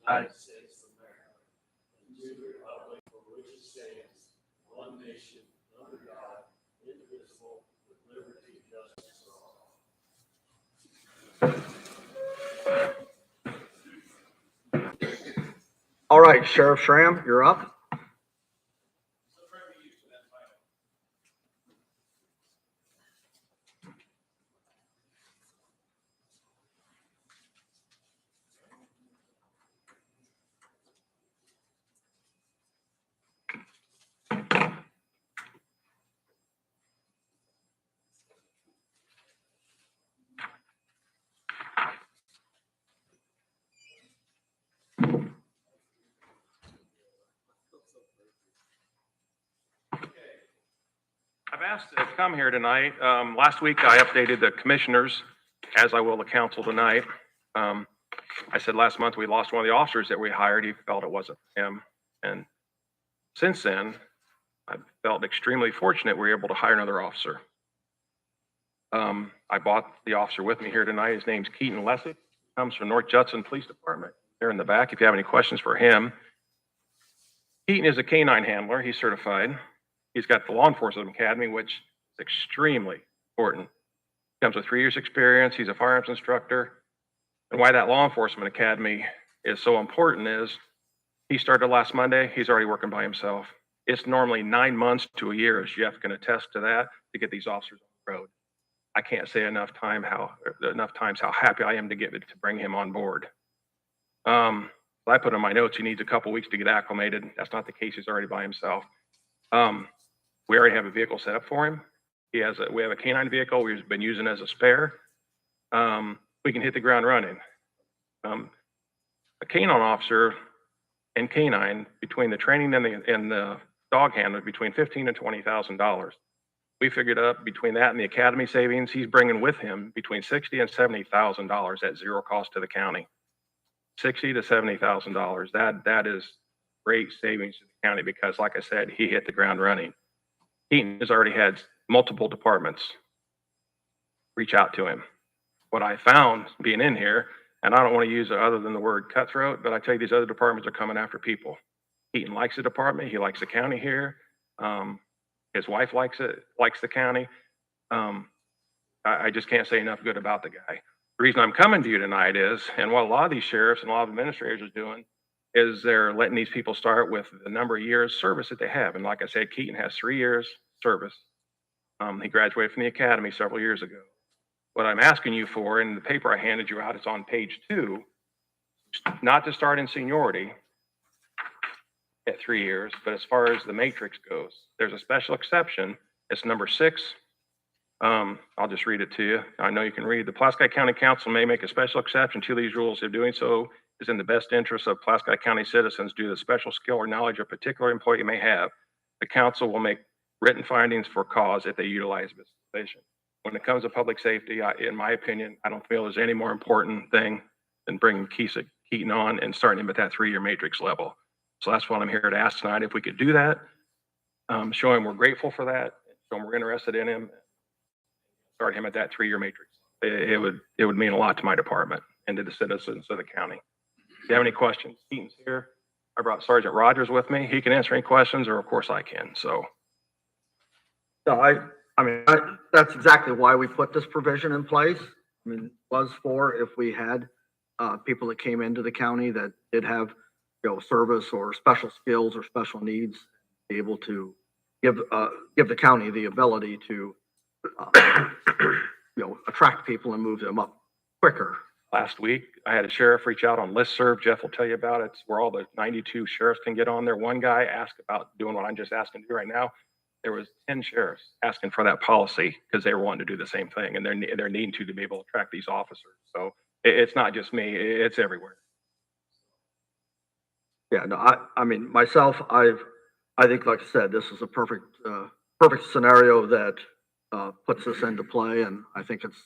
United States of America, and to the republic for which it stands, one nation, under God, indivisible, with liberty and justice for all. All right, Sheriff Schramm, you're up. I've asked to come here tonight. Last week I updated the commissioners, as I will the council tonight. I said last month we lost one of the officers that we hired. He felt it wasn't him. And since then, I felt extremely fortunate we were able to hire another officer. I brought the officer with me here tonight. His name's Keaton Lessig. Comes from North Judson Police Department. There in the back, if you have any questions for him. Keaton is a canine handler. He's certified. He's got the law enforcement academy, which is extremely important. Comes with 3 years experience. He's a firearms instructor. And why that law enforcement academy is so important is he started last Monday. He's already working by himself. It's normally 9 months to a year, as Jeff can attest to that, to get these officers on the road. I can't say enough times how happy I am to bring him on board. I put in my notes he needs a couple weeks to get acclimated. That's not the case. He's already by himself. We already have a vehicle set up for him. We have a canine vehicle we've been using as a spare. We can hit the ground running. A canine officer and canine, between the training and the dog handler, between $15,000 and $20,000. We figured up between that and the academy savings, he's bringing with him between $60,000 and $70,000 at zero cost to the county. $60,000 to $70,000. That is great savings to the county because, like I said, he hit the ground running. Keaton has already had multiple departments reach out to him. What I found being in here, and I don't want to use other than the word cutthroat, but I tell you, these other departments are coming after people. Keaton likes the department. He likes the county here. His wife likes the county. I just can't say enough good about the guy. The reason I'm coming to you tonight is, and what a lot of these sheriffs and a lot of administrators are doing, is they're letting these people start with the number of years service that they have. And like I said, Keaton has 3 years service. He graduated from the academy several years ago. What I'm asking you for, in the paper I handed you out, it's on page 2, not to start in seniority at 3 years, but as far as the matrix goes, there's a special exception. It's number 6. I'll just read it to you. I know you can read. The Pulaski County Council may make a special exception to these rules if doing so is in the best interest of Pulaski County citizens due to the special skill or knowledge a particular employee may have. The council will make written findings for cause if they utilize this position. When it comes to public safety, in my opinion, I don't feel there's any more important thing than bringing Keaton on and starting him at that 3-year matrix level. So that's what I'm here to ask tonight. If we could do that, show him we're grateful for that, show him we're interested in him, start him at that 3-year matrix. It would mean a lot to my department and to the citizens of the county. If you have any questions, Keaton's here. I brought Sergeant Rogers with me. He can answer any questions, or of course I can. So. No, I mean, that's exactly why we put this provision in place. I mean, it was for if we had people that came into the county that did have, service or special skills or special needs, be able to give the county the ability to, attract people and move them up quicker. Last week, I had a sheriff reach out on listserv. Jeff will tell you about it. It's where all the 92 sheriffs can get on there. One guy asked about doing what I'm just asking to do right now. There was 10 sheriffs asking for that policy because they were wanting to do the same thing, and they're needing to be able to attract these officers. So it's not just me; it's everywhere. Yeah, no, I mean, myself, I think, like I said, this is a perfect scenario that puts this into play, and I think it's,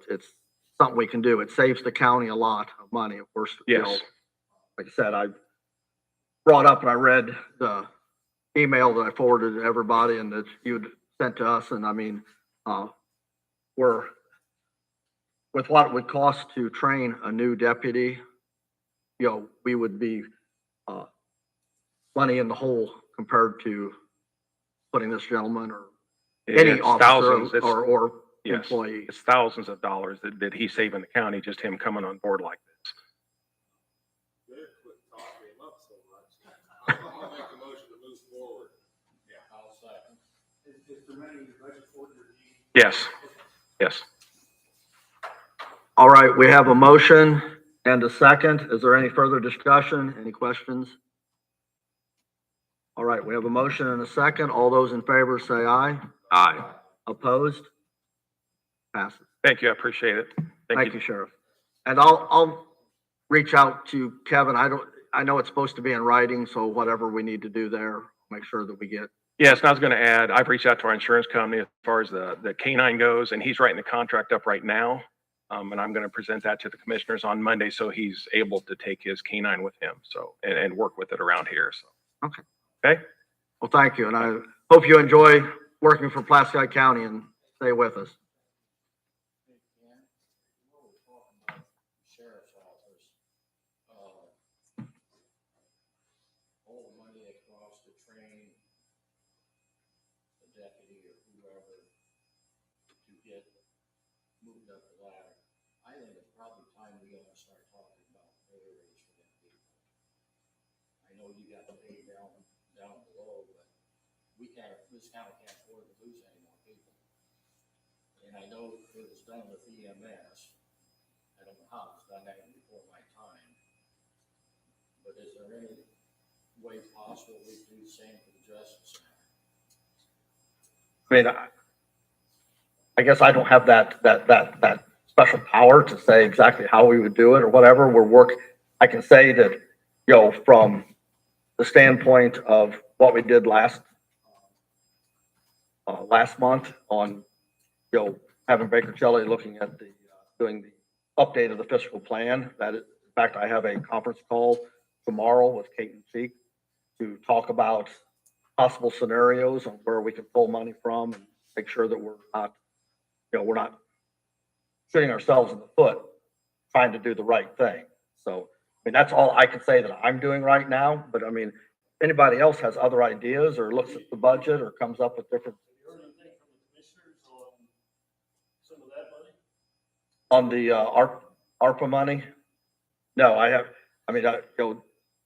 it's something we can do. It saves the county a lot of money, of course. Yes. Like I said, I brought up and I read the email that I forwarded to everybody and that you'd sent to us, and I mean, with what it would cost to train a new deputy, we would be, money in the hole compared to putting this gentleman or any It's officer thousands, it's, or yes, employee. it's thousands of dollars that he's saving the county, just him coming on board like this. Good, quit talking him up so much. I'll make a motion to move forward. Yeah, I'll second. Is there any budget for your need? Yes, yes. All right, we have a motion and a second. Is there any further discussion? Any questions? All right, we have a motion and a second. All those in favor say aye. Aye. Opposed? Passes. Thank you, I appreciate it. Thank you, Sheriff. And I'll reach out to Kevin. I know it's supposed to be in writing, so whatever we need to do there, make sure that we get. Yes, and I was gonna add, I've reached out to our insurance company as far as the canine goes, and he's writing the contract up right now. And I'm gonna present that to the commissioners on Monday, so he's able to take his canine with him, so, and work with it around here, so. Okay. Okay? Well, thank you, and I hope you enjoy working for Pulaski County and stay with us. Sheriff's office, all the money that costs to train the deputy or whoever to get moved up the ladder. I think it's probably time we ought to start talking about pay raise for them people. I know you got to pay down below, but this county can't afford to lose any more people. And I know it was done with EMS. I don't know how it's done that before my time. But is there any way possible we do the same for the Justice Center? I mean, I guess I don't have that special power to say exactly how we would do it or whatever. I can say that, from the standpoint of what we did last month on, having Baker Tilly looking at doing the update of the fiscal plan. That is, in fact, I have a conference call tomorrow with Kate and Cheek to talk about possible scenarios on where we can pull money from and make sure that we're not shooting ourselves in the foot trying to do the right thing. So, I mean, that's all I can say that I'm doing right now. But I mean, if anybody else has other ideas or looks at the budget or comes up with different. Have you heard anything from the commissioners on some of that money? On the ARPA money? No,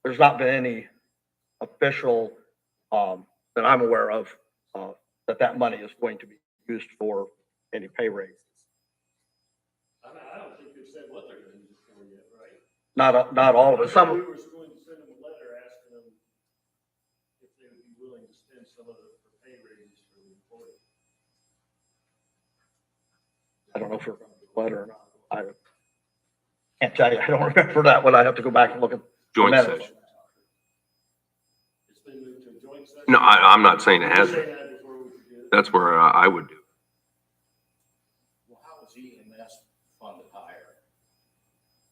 there's not been any official, that I'm aware of, that money is going to be used for any pay raises. I don't think they've said what they're going to use it for yet, right? Not all of it. We Some, were going to send them a letter asking them if they would be willing to spend some of it for pay raises for the employees. I don't know if we're going to do a letter or not. I can't tell you. I don't remember that one. I have to go back and look at. the Joint minutes. session. It's been moved to a joint session? No, I'm not saying it You were hasn't. saying that before we could do it? That's where I would do. Well, how was EMS funded higher?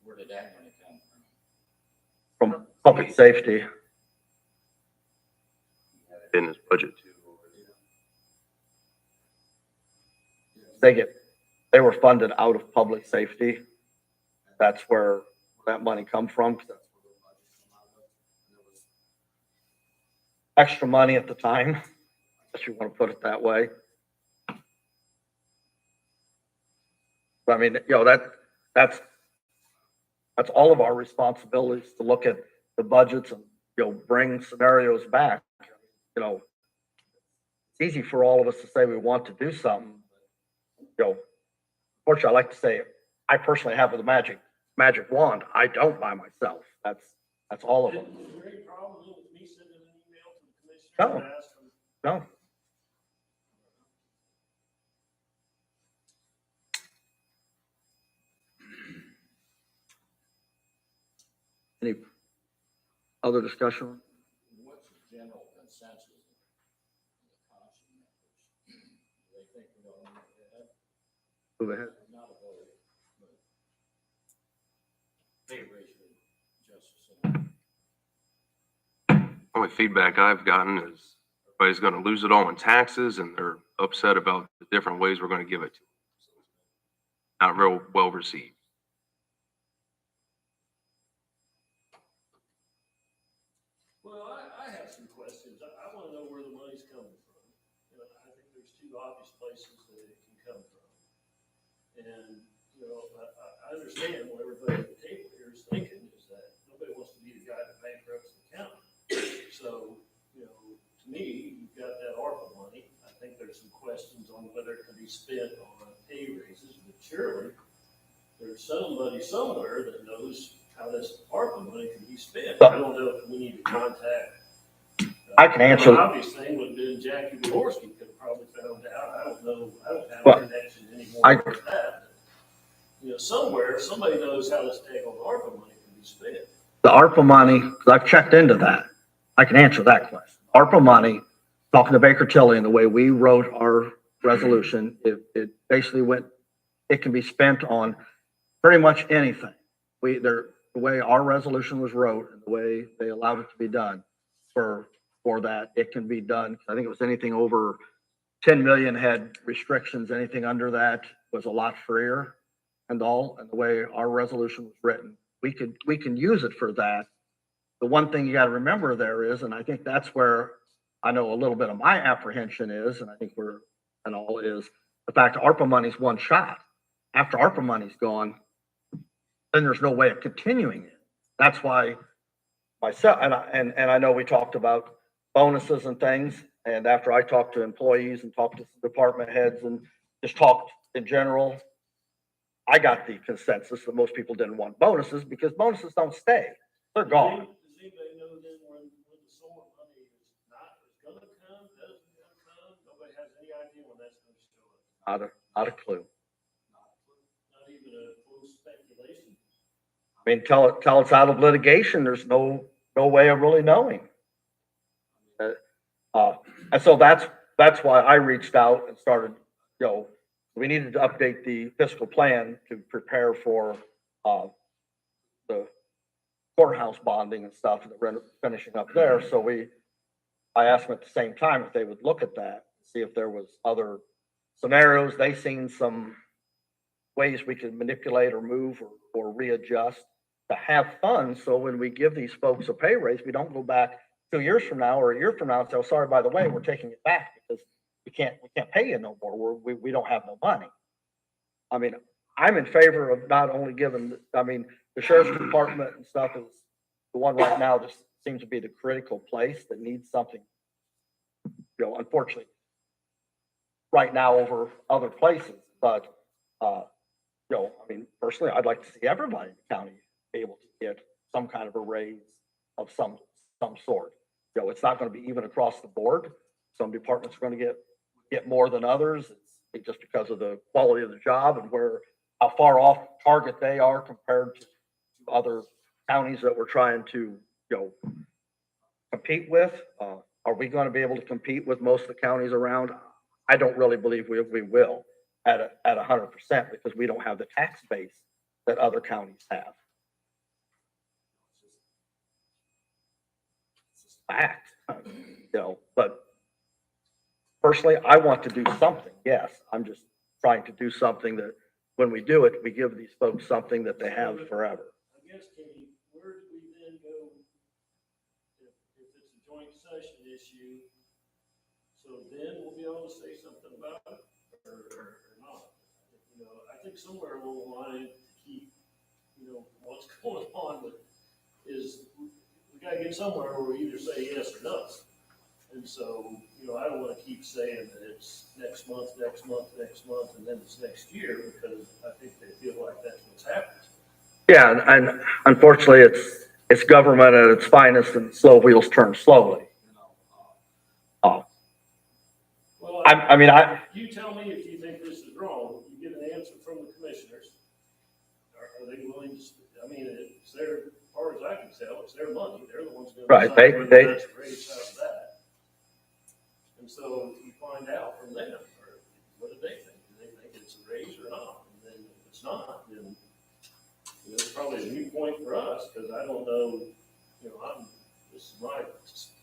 Where did that money come from? From public safety. In his budget too. They were funded out of public safety. That's where that money come from. 'Cause that's where the budget came out of. And there was extra money at the time, if you want to put it that way. But I mean, that's all of our responsibilities to look at the budgets and, bring scenarios back. It's easy for all of us to say we want to do something. Fortunately, I like to say, I personally have the magic wand. I don't by myself. That's all of them. Is there any problem with me sending an email to the commissioner No. and ask them? No. Any other discussion? What's the general consensus of the council members? Do they think we ought to move ahead? Move ahead. Not a vote, but pay raise for Justice Center. Only feedback I've gotten is everybody's going to lose it all in taxes and they're upset about the different ways we're going to give it to them. Not real well received. And, you know, I understand what everybody at the table here is thinking is that nobody wants to be the guy that bankrupts the county. So, you know, to me, you've got that ARPA money. I think there's some questions on whether it can be spent on pay raises, but surely there's somebody somewhere that knows how this ARPA money can be spent. I don't know if we need to contact. I can answer. The obvious thing would have been Jackie Pulaski could have probably found out. I don't know. I don't have Well, a connection anymore with that. But, you know, somewhere, somebody knows how this daggone ARPA money can be spent. The ARPA money, 'cause I've checked into that. I can answer that question. ARPA money, talking to Baker Tilly and the way we wrote our resolution, it basically went, it can be spent on pretty much anything. The way our resolution was wrote and the way they allowed it to be done for that, it can be done. I think it was anything over 10 million had restrictions, anything under that was a lot freer and all. And the way our resolution was written, we can use it for that. The one thing you got to remember there is, and I think that's where I know a little bit of my apprehension is, and I think is the fact ARPA money's one shot. After ARPA money's gone, then there's no way of continuing it. That's why myself, and I know we talked about bonuses and things, and after I talked to employees and talked to department heads and just talked in general, I got the consensus that most people didn't want bonuses because bonuses don't stay. They're gone. Does anybody know then when the summer money is gonna come, doesn't come? Nobody has any idea when that's gonna show up. Not a clue. Not even a full speculation. I mean, till it's out of litigation, there's no way of really knowing. And so that's why I reached out and started, you know, we needed to update the fiscal plan to prepare for the courthouse bonding and stuff that we're finishing up there. So I asked them at the same time if they would look at that, see if there was other scenarios. They seen some ways we could manipulate or move or readjust to have funds. So when we give these folks a pay raise, we don't go back 2 years from now or a year from now and say, oh, sorry, by the way, we're taking it back because we can't pay you no more. We don't have no money. I mean, I'm in favor of not only giving, I mean, the sheriff's department and stuff is the one right now just seems to be the critical place that needs something, you know, unfortunately, right now over other places. But, you know, I mean, personally, I'd like to see everybody in the county be able to get some kind of a raise of some sort. You know, it's not going to be even across the board. Some departments are going to get more than others. It's just because of the quality of the job and how far off target they are compared to other counties that we're trying to, you know, compete with. Are we going to be able to compete with most of the counties around? I don't really believe we will at 100% because we don't have the tax base that other counties have. It's just fact, you know, but personally, I want to do something. Yes, I'm just trying to do something that when we do it, we give these folks something that they have forever. I guess, Katie, where do we then go if it's a joint session issue? So then we'll be able to say something about it or not. You know, I think somewhere along the line to keep, you know, what's going on with is we got to get somewhere where we either say yes or no. And so, you know, I don't want to keep saying that it's next month, and then it's next year, because I think they feel like that's what's happening. Yeah, and unfortunately, it's government at its finest, and slow wheels turn slowly. Well, you tell me if you think this is wrong. You get an answer from the commissioners. Are they willing to? I mean, it's their, as far as I can tell, it's their money. They're the ones going to decide whether that's raised out of that. And so you find out from them, or what do they think? Do they think it's a raise or not? And then if it's not, then you know, it's probably a new point for us, because I don't know, you know, this is my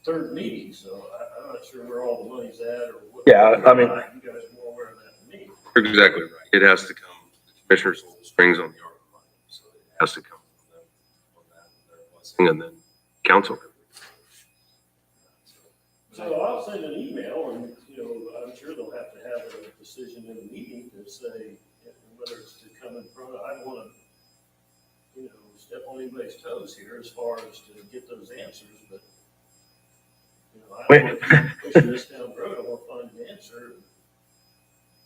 third meeting, so I'm not sure where all the money's at or what. Yeah, I mean, you guys are more aware of that than me. You're exactly right. It has to come, the commissioners hold the strings on the ARPA money, so it has to come from them on that, their blessing, and then council. So I'll send an email, and, you know, I'm sure they'll have to have a decision in the meeting to say whether it's to come in front of, I don't wanna, step on anybody's toes here as far as to get those answers, but, I don't want to keep pushing this down the road, I want to find an answer.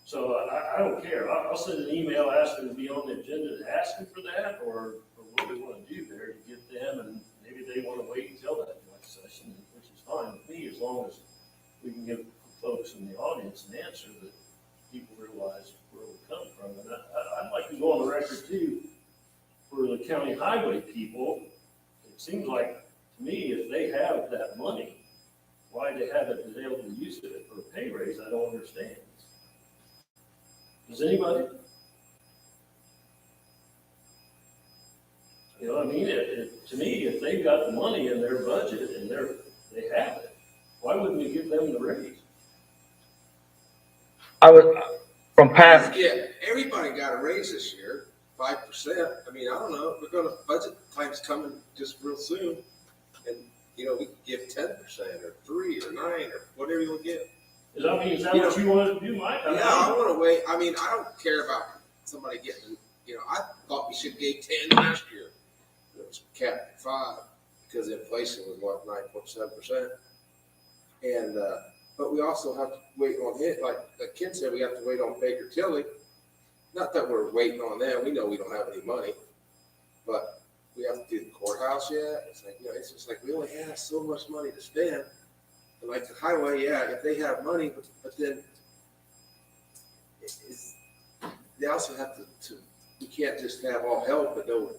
So I don't care, I'll send an email asking to be on the agenda, asking for that, or what we want to do there to get them, and maybe they want to wait until that next session, which is fine with me, as long as we can give folks in the audience an answer that people realize where we come from. And I'd like to go on the record too, for the county highway people, it seems like, to me, if they have that money, why they haven't been able to use it for a pay raise, I don't understand. Does anybody? I mean, to me, if they've got the money in their budget and they have it, why wouldn't we give them the raise? I would, from past, Yeah, everybody got a raise this year, 5%. I mean, I don't know, we're gonna, budget time's coming just real soon. And, we can give 10% or 3 or 9 or whatever you want to give. Is that what you want to do, Mike? Yeah, I want to wait. I mean, I don't care about somebody getting, I thought we should give 10 last year. It was capped at 5 because inflation was what, 9.7%. And, but we also have to wait on it. Like Ken said, we have to wait on Baker Tilly. Not that we're waiting on them. We know we don't have any money, but we have to do the courthouse yet. It's like, it's just like we only have so much money to spend. And like the highway, yeah, if they have money, but then they also have to, we can't just have all help but no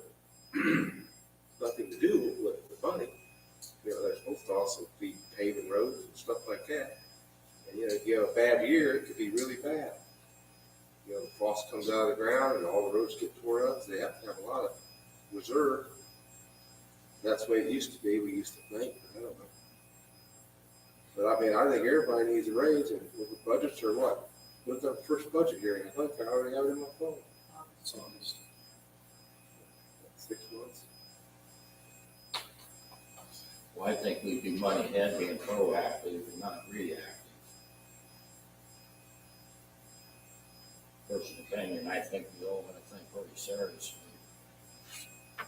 nothing to do with the money. They're supposed to also be paving roads and stuff like that. And if you have a bad year, it could be really bad. The frost comes out of the ground and all the roads get tore up. So they have to have a lot of reserve. That's the way it used to be. We used to think, but I don't know. But I mean, I think everybody needs a raise, and with the budgets or what? What's our first budget hearing? I think I already have it in my phone. It's August. 6 months. Well, I think we'd be money ahead being proactive and not reactive. Personal opinion, I think we all want to think pretty seriously,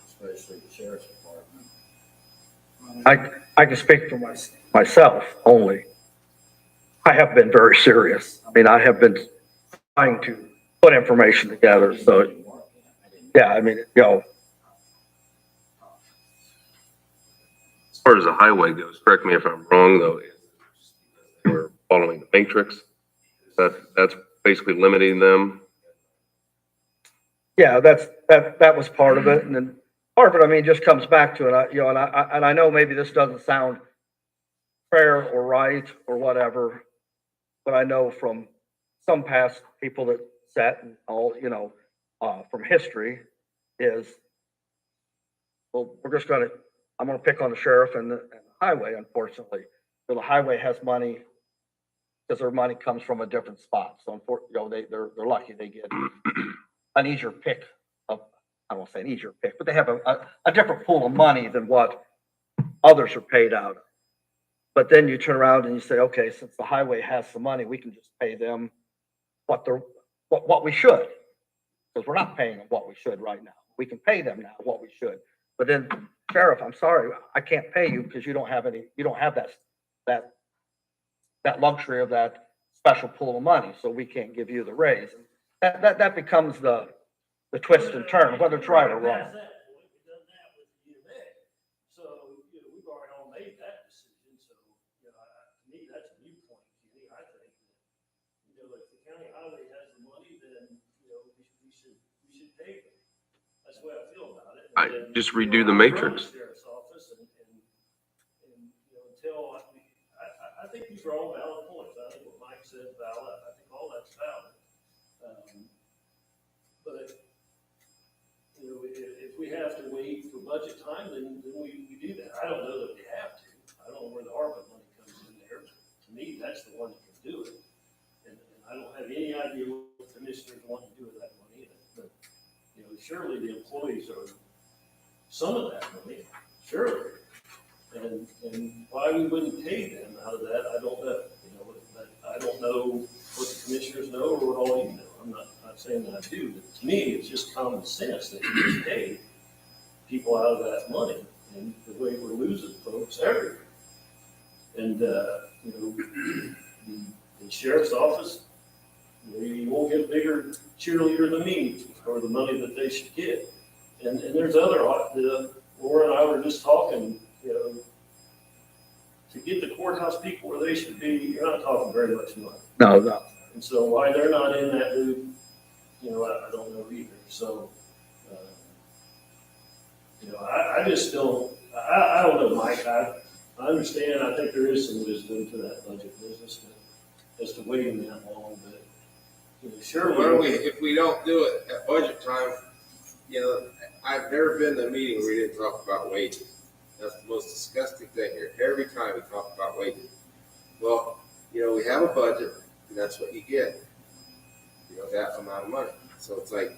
especially the sheriff's department. I can speak for myself only. I have been very serious. I mean, I have been trying to put information together. So, yeah, I mean, As far as the highway goes, correct me if I'm wrong, though, they were following the matrix. That's basically limiting them. yeah, that was part of it. And then part of it, I mean, just comes back to it, and I know maybe this doesn't sound fair or right or whatever, but I know from some past people that sat and all, from history is, well, I'm gonna pick on the sheriff and the highway, unfortunately. So the highway has money because their money comes from a different spot. So they're lucky they get an easier pick of, I won't say an easier pick, but they have a different pool of money than what others are paid out of. But then you turn around and you say, okay, since the highway has some money, we can just pay them what we should. Because we're not paying them what we should right now. We can pay them now what we should. But then, sheriff, I'm sorry, I can't pay you because you don't have that luxury of that special pool of money, so we can't give you the raise. That becomes the twist and turn, whether it's right or wrong. So, we've already all made that decision, so, to me, that's a new point, Kenny. I think that, if the county highway has the money, then, we should pay them. That's the way I feel about it. I just redo the matrix. Sheriff's office and until, I think these are all valid points. I think what Mike said is valid. I think all that's valid. But, if we have to wait for budget time, then we do that. I don't know that we have to. I don't know where the ARPA money comes in there. To me, that's the one that can do it. And I don't have any idea what the commissioners want to do with that money. But, surely the employees are some of that money, surely. And why we wouldn't pay them out of that, I don't know. I don't know what the commissioners know or what all you know. I'm not not saying that I do, but to me, it's just common sense that you just pay people out of that money, and the way we're losing folks everywhere. And, you know, the sheriff's office, you won't get a bigger cheerleader than me for the money that they should get. And there's other, Laura and I were just talking, you know, to get the courthouse people where they should be, you're not talking very much money. No. And so why they're not in that loop, you know, I don't know either. So, you know, I just don't, I don't know, Mike, I understand, I think there is some wisdom to that budget business, but as to waiting that long, but, you know, surely. Why don't we, if we don't do it at budget time, you know, I've never been to a meeting where we didn't talk about wages. That's the most disgusting thing here. Every time we talk about wages. Well, you know, we have a budget, and that's what you get. You know, that amount of money. So it's like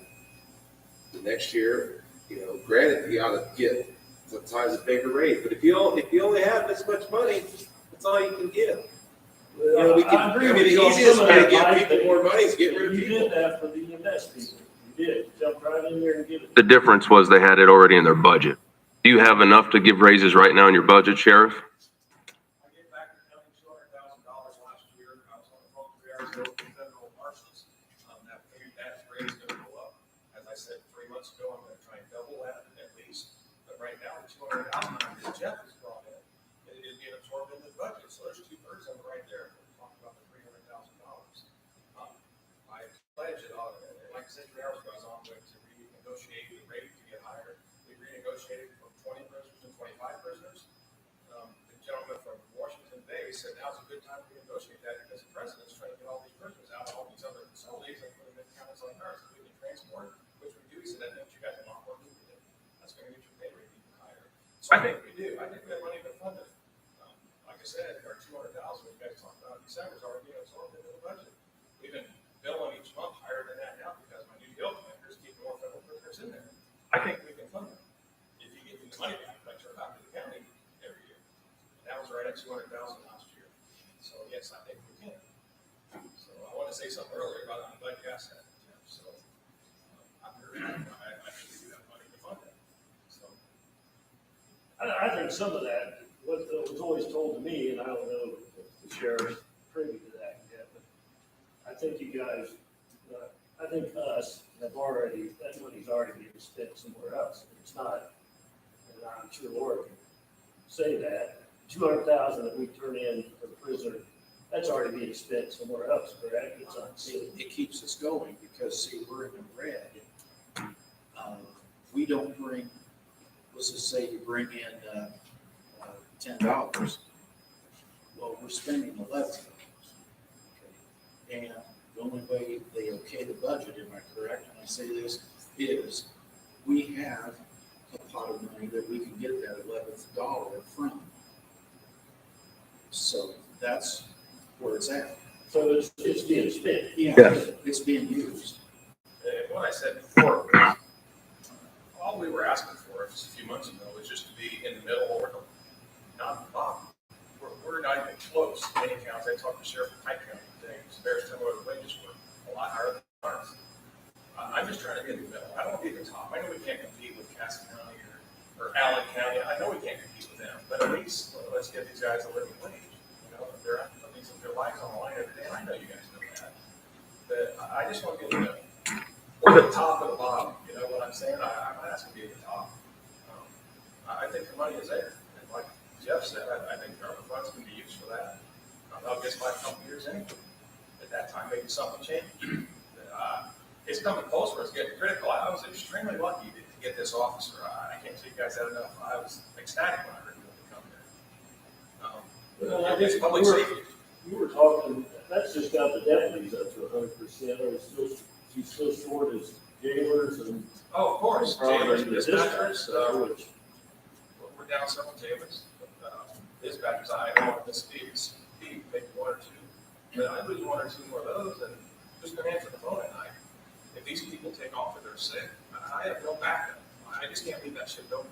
the next year, you know, granted, you ought to get sometimes a bigger raise, but if you only have this much money, that's all you can give. You know, I agree with the you on easiest some of way to that, give Mike, people more money is get rid of You people. did that for the invest people. You did. You jumped right in there and give it. The difference was they had it already in their budget. Do you have enough to give raises right now in your budget, Sheriff? I gave back to the county $200,000 last year. I was on the phone with Arizona federal marshals. That rate is going to go up. As I said 3 months ago, I'm going to try and double that at least. But right now, the $200,000 that Jeff has brought in is being absorbed in the budget. So there's 2/3 of it right there. We're talking about the $300,000. I pledge it, like I said 3 hours ago, I was on with to renegotiate the rate to get higher. We renegotiated from 20 prisoners to 25 prisoners. The gentleman from Washington Bay said now's a good time to negotiate that because the president's trying to get all these prisoners out of all these other facilities and put them in counties like ours. We can transport, which we do. He said that means you guys are not working with it. That's going to get your pay rate even higher. So I think we do. I think we have money to fund it. Like I said, our 200,000 you guys talked about in December is already being absorbed into the budget. We've been billing each month higher than that now because my new deal commander is keeping more federal prisoners in there. I think we can fund it. If you give me the money back, I turn back to the county every year. And that was right at 200,000 last year. So yes, I think we can. So I want to say something earlier about I'm glad you asked that, Jeff. So I think we do have money to fund that. So I think some of that, what was always told to me, and I don't know if the sheriff's privy to that yet, but I think you guys, I think us have already, that money's already being spent somewhere else. It's not, and I'm sure Laura can say that, 200,000 that we turn in for the prisoner, that's already being spent somewhere else, correct? It's not seen. It keeps us going because, see, we're in the red. We don't bring, let's just say you bring in $10. Well, we're spending $11. Okay. And the only way they okay the budget, am I correct when I say this, is we have a pot of money that we can get that $11th from. So that's where it's at. So it's being spent. Yeah, Yes. it's being used. and what I said before was all we were asking for just a few months ago was just to be in the middle or not the bottom. We're not even close to any counties. I talked to Sheriff of Pike County today. Bears tell me the wages were a lot higher than ours. I'm just trying to get in the middle. I don't want to be at the top. I know we can't compete with Cass County or Allen County. I know we can't compete with them, but at least let's give these guys a living wage. You know, if they're putting some of their lives on the line every day, and I know you guys know that. But I just want to be in the middle. Or the top or the bottom. You know what I'm saying? I'm not asking to be at the top. I think the money is there. And like Jeff said, I think government funds can be used for that. I'll guess by a couple years anyway. At that time, maybe something changed. It's coming closer. It's getting critical. I was extremely lucky to get this officer. I can't tell you guys that enough. I was ecstatic when I heard he would come here. Well, I think Public safety. you were talking, that's just got the deputies up to 100%, or she's still short as jailers and. Oh, of course. Jailers, dispatchers, Which, we're down several jailers. Dispatchers, I don't want this speed, maybe one or two. But I lose one or two more of those, and who's going to answer the phone at night? If these people take off or they're sick, I have no backup. I just can't leave that shit open.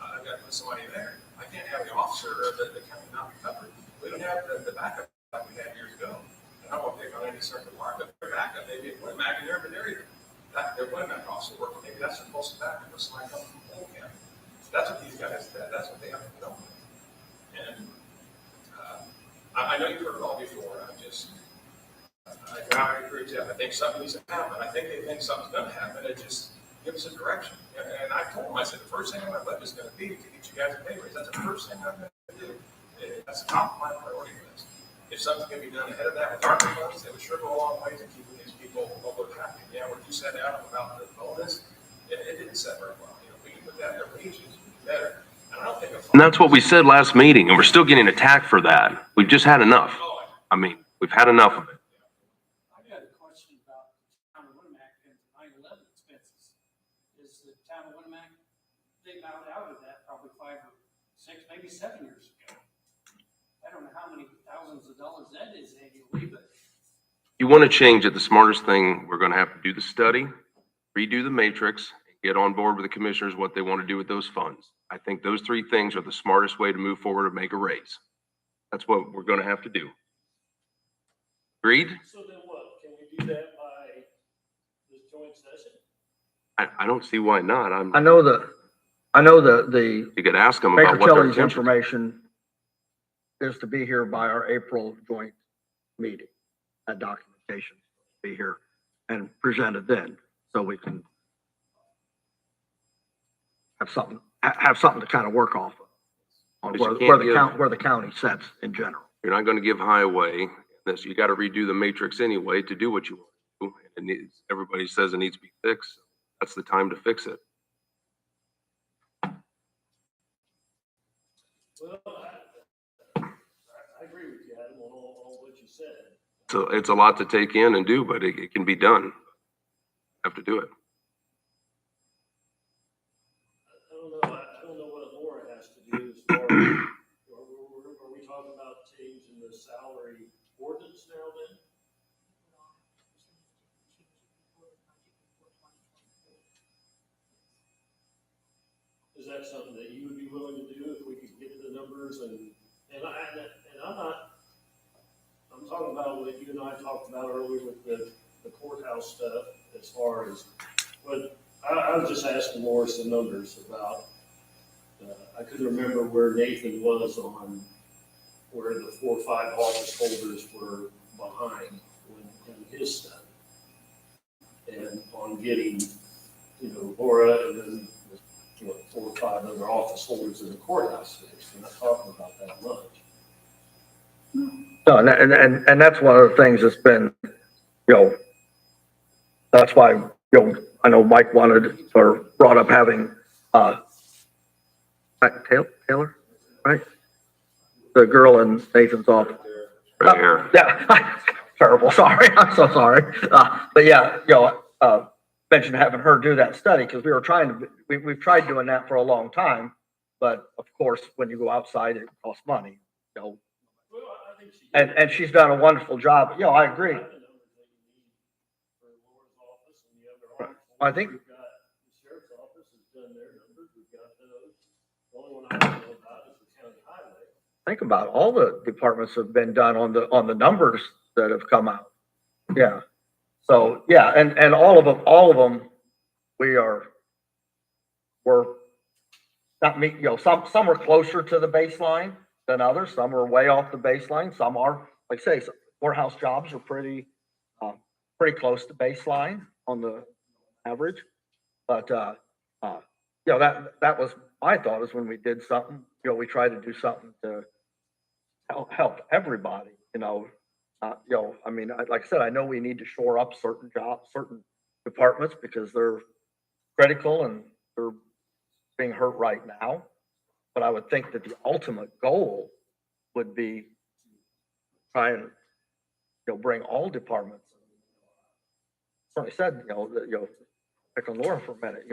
I've got to put somebody there. I can't have the officer or the county not be covered. We don't have the backup like we had years ago. And I won't pick on any certain department. Their backup, maybe put them back in there, but they're either that, there wasn't that officer working, maybe that's supposed to happen, but somebody comes from Polk County. So that's what these guys, that's what they have to know. And, I know you've heard it all before, I agree with you, I think something needs to happen, I think they think something's gonna happen, it just gives us a direction. And I told them, I said, the first thing on my list is gonna be to get you guys a pay raise, that's the first thing I'm gonna do. That's the top of my priority list. If something can be done ahead of that with ARPA funds, it would sure go a long way to keeping these people happy. Yeah, what you said, Adam, about the bonus, it didn't set very well. You know, we can put that in their wages, better. And I don't think. And that's what we said last meeting, and we're still getting attacked for that. We've just had enough. I mean, we've had enough of it. I got a question about the town of Winnemac and 9/11 expenses. Is the town of Winnemac, they bowed out of that probably 5 or 6, maybe 7 years ago. I don't know how many thousands of dollars that is annually, but. You want to change it, the smartest thing, we're going to have to do the study, redo the matrix, and get on board with the commissioners what they want to do with those funds. I think those 3 things are the smartest way to move forward and make a raise. That's what we're going to have to do. Agreed? So then what, can we do that by this joint session? I don't see why not. I know the You could ask them Baker about what their Tilly's intention. information is to be here by our April joint meeting. That documentation will be here and presented then, so we can have something to kind of work off of on But you where can't where the county sets in general. You're not going to give highway this. You got to redo the matrix anyway to do what you want to do. And it needs, everybody says it needs to be fixed. That's the time to fix it. Well, I agree with you, Adam, on all what you said. So it's a lot to take in and do, but it can be done. Have to do it. I don't know what Laura has to do as far as, are we talking about changing the salary ordinance now then? Is that something that you would be willing to do if we could get the numbers and I'm talking about what you and I talked about earlier with the courthouse stuff as far as, but I was just asking Laura some numbers about, I couldn't remember where Nathan was on where the 4 or 5 office holders were behind in his study. And on getting, Laura and then 4 or 5 other office holders in the courthouse fixed. We're not talking about that much. No, and that's one of the things that's been, that's why, I know Mike wanted or brought up having, Taylor, right? The girl in Nathan's office. Right here. Yeah, terrible, sorry, I'm so sorry. But yeah, mentioned having her do that study, because we've tried doing that for a long time. But of course, when you go outside, it costs money, Well, I think she did. and she's done a wonderful job. I agree. I think- We've got the sheriff's office has done their numbers, we've got those. The only one I don't know about is the county highway. Think about all the departments have been done on the numbers that have come out. Yeah. So, yeah, and all of them, we're not meet, some are closer to the baseline than others. Some are way off the baseline. Some are, like I say, some courthouse jobs are pretty close to baseline on the average. But, that was my thought, is when we did something, we tried to do something to help everybody, I mean, like I said, I know we need to shore up certain jobs, certain departments, because they're critical and they're being hurt right now. But I would think that the ultimate goal would be try and, bring all departments. Certainly said, pick on Laura for a minute,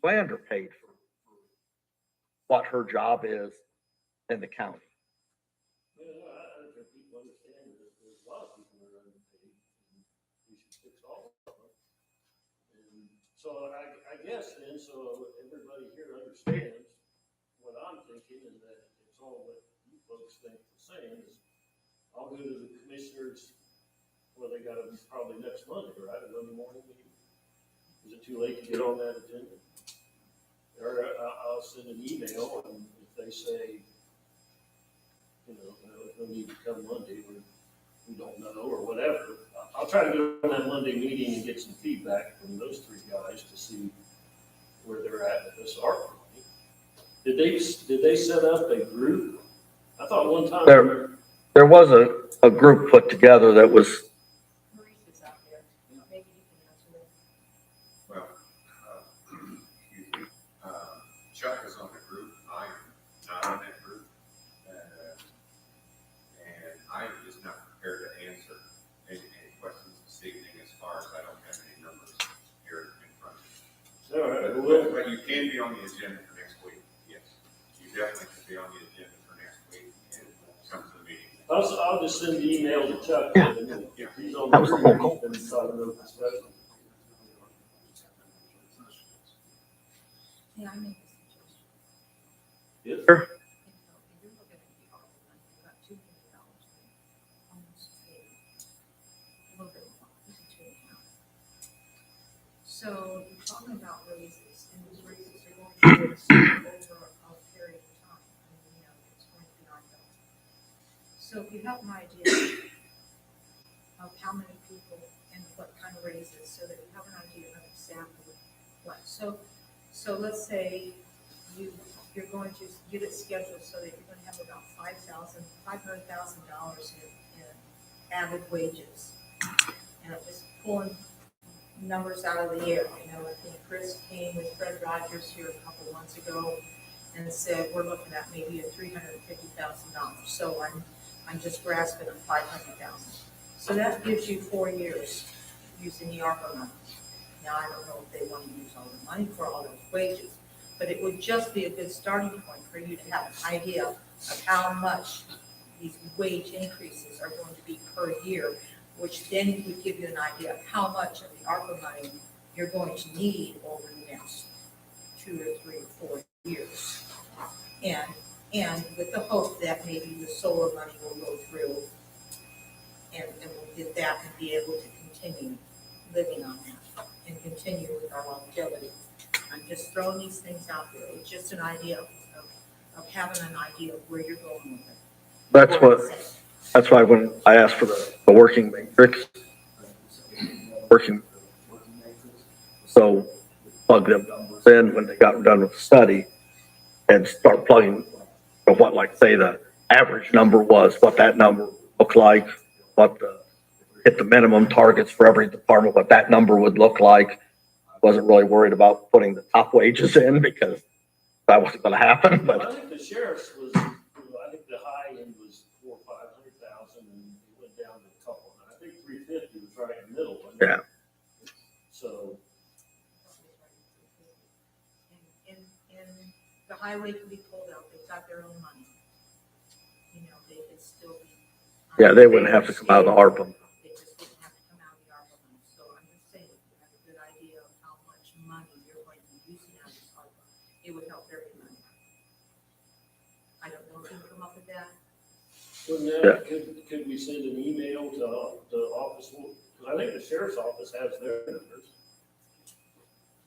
way underpaid for what her job is in the county. I think people understand that there's a lot of people that are underpaid, and we should fix all of them. And so I guess then, so everybody here understands what I'm thinking, and that it's all what you folks think the same is, I'll go to the commissioners, well, they got it probably next Monday, right, a Monday morning meeting? Is it too late to get on that agenda? Or I'll send an email, and if they say, you know, no need to come Monday, we don't know, or whatever, I'll try to go to that Monday meeting and get some feedback from those three guys to see where they're at with this ARPA money. Did they set up a group? I thought one time. There was a group put together that was, Maurice out there, maybe you can answer it. Well, excuse me, Chuck is on the group, I am not on that group. And I am just not prepared to answer any questions this evening as far as I don't have any numbers here in front of me. All right, But you can be on the agenda for next week, yes. You definitely can be on the agenda for next week and come to the meeting. I'll just send the email to Chuck. Yeah. And then if he's on That the was the whole group, goal. then it's not an open discussion. Yeah, I make a suggestion. Yes. Sure. If you're looking at the ARPA money, you've got $2 million, almost a little bit more, this is $2.5. So you're talking about raises, and those raises are going to be over a period of time. I mean, you know, it's going to be ongoing. So if you have an idea of how many people and what kind of raises, so that you have an idea of exactly what. So let's say you're going to get it scheduled so that you're going to have about $500,000 in added wages. And I'm just pulling numbers out of the air. You know, I think Chris came with Fred Rogers here a couple months ago and said, we're looking at maybe a $350,000. So I'm just grasping at $500,000. So that gives you 4 years using the ARPA money. Now, I don't know if they want to use all the money for all those wages, but it would just be a good starting point for you to have an idea of how much these wage increases are going to be per year, which then would give you an idea of how much of the ARPA money you're going to need over the next 2 or 3 or 4 years. And with the hope that maybe the solar money will go through and we'll get that and be able to continue living on that and continue with our longevity. I'm just throwing these things out there. It's just an idea of having an idea of where you're going with it. that's why when I asked for the working matrix, so plug them numbers in when they got done with the study and start plugging what, like, say, the average number was, what that number looked like, hit the minimum targets for every department, what that number would look like. Wasn't really worried about putting the top wages in because that wasn't going to happen, Well, but I think the sheriff's was, I think the high end was 400,000 or 500,000, and it went down to a couple. And I think 350 was right in the middle. Wasn't it? Yeah. So, And the highway can be pulled out. They've got their own money. You know, they could still be. yeah, they wouldn't have to come out of the ARPA. They just didn't have to come out of the ARPA money. So I'm just saying, if you have a good idea of how much money you're going to be using out of this ARPA, it would help everybody. I don't know if you can come up with that. could we send an email to the office? Because I think the sheriff's office has their numbers.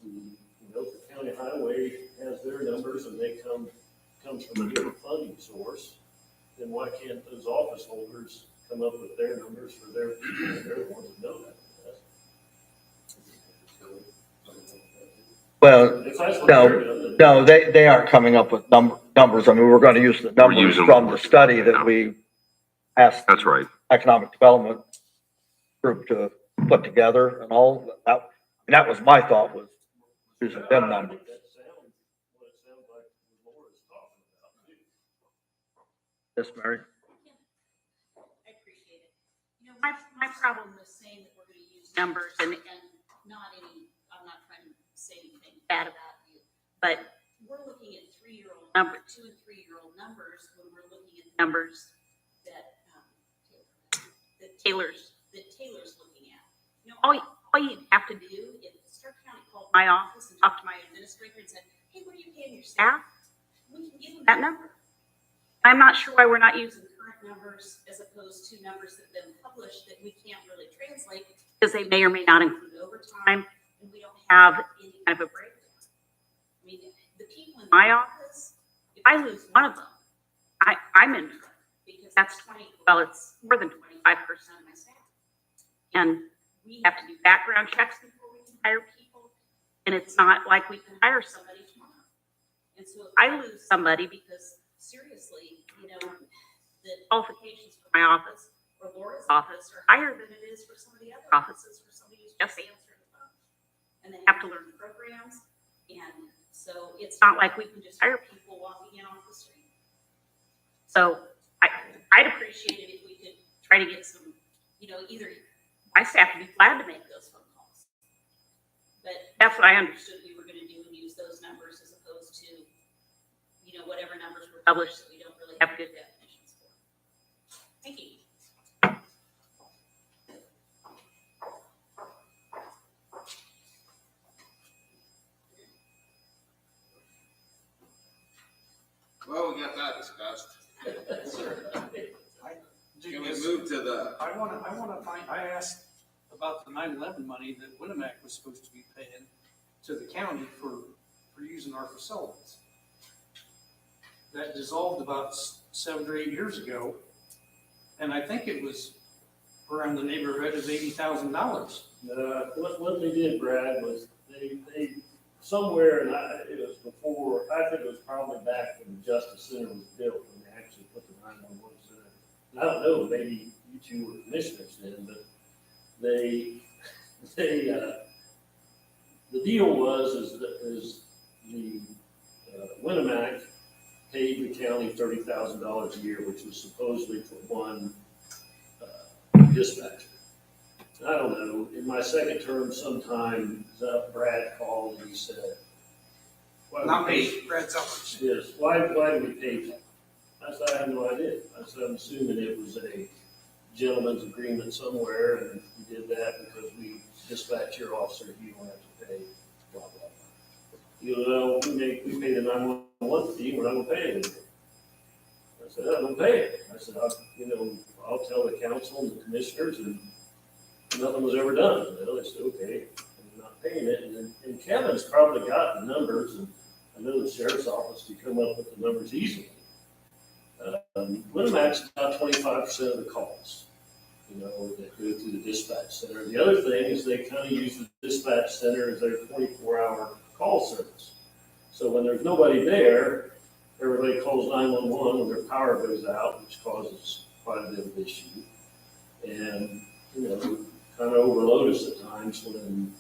You know, the county highway has their numbers, and they comes from a different funding source. Then why can't those office holders come up with their numbers for their people? They're the ones that know that. Well, If that's what they're doing, no, they aren't coming up with numbers. I mean, we're going to use the numbers using from what the we're- study that we asked That's right. Economic Development Group to put together and all. That was my thought, was using them I numbers. think that sounds what it sounds like Laura's talking about too. Yes, Mary? I appreciate it. You know, my problem with saying that we're gonna use numbers and not any, I'm not trying to say anything bad about you, but we're looking at 2 and 3-year-old numbers when we're looking at numbers that, Taylor's looking at. You know, all you have to do, if Stark County called my office and talked to my administrator and said, hey, what are you paying your staff? We can give them that number. I'm not sure why we're not using current numbers as opposed to numbers that have been published that we can't really translate because they may or may not include overtime, and we don't have any kind of a breakdown. I mean, the people in my office, if I lose one of them, I'm in trouble because that's it's more than 25% of my staff. And we have to do background checks before we can hire people. And it's not like we can hire somebody tomorrow. And so if I lose somebody because seriously, the qualifications for my office or Laura's office are higher than it is for some of the other offices for somebody who's just answering the phone. And they have to learn programs. And so it's not like we can just hire people walking in off the street. So I'd appreciate it if we could try to get some, either my staff would be glad to make those phone calls. But that's what I understood we were going to do and use those numbers as opposed to, whatever numbers were published that we don't really have good definitions for. Thank you. Well, we got that discussed. Can we move to the, I asked about the 9/11 money that Winnemac was supposed to be paying to the county for using our facilities. That dissolved about 7 or 8 years ago, and I think it was around the neighborhood of $80,000. What they did, Brad, was they somewhere, and it was before, I think it was probably back when the Justice Center was built, when they actually put the 911 center. And I don't know, maybe you two were commissioners then, but the deal was the Winnemac paid the county $30,000 a year, which was supposedly for one dispatcher. I don't know, in my second term sometime, Brad called and he said. Not me, Brad Summers. Yes, why do we pay that? I said, I have no idea. I said, I'm assuming it was a gentleman's agreement somewhere and we did that because we dispatch your officer, you don't have to pay, blah, blah, blah. We pay the 911 fee, we're not gonna pay it anymore. I said, I don't pay it. I said, I'll tell the council and the commissioners and nothing was ever done. They said, okay, I'm not paying it. And Kevin's probably got the numbers, and I know the sheriff's office can come up with the numbers easily. Winnemac's about 25% of the calls, that go through the dispatch center. The other thing is they kind of use the dispatch center as their 24-hour call service. So when there's nobody there, everybody calls 911 when their power goes out, which causes quite a bit of issue. And, kind of overload us at times when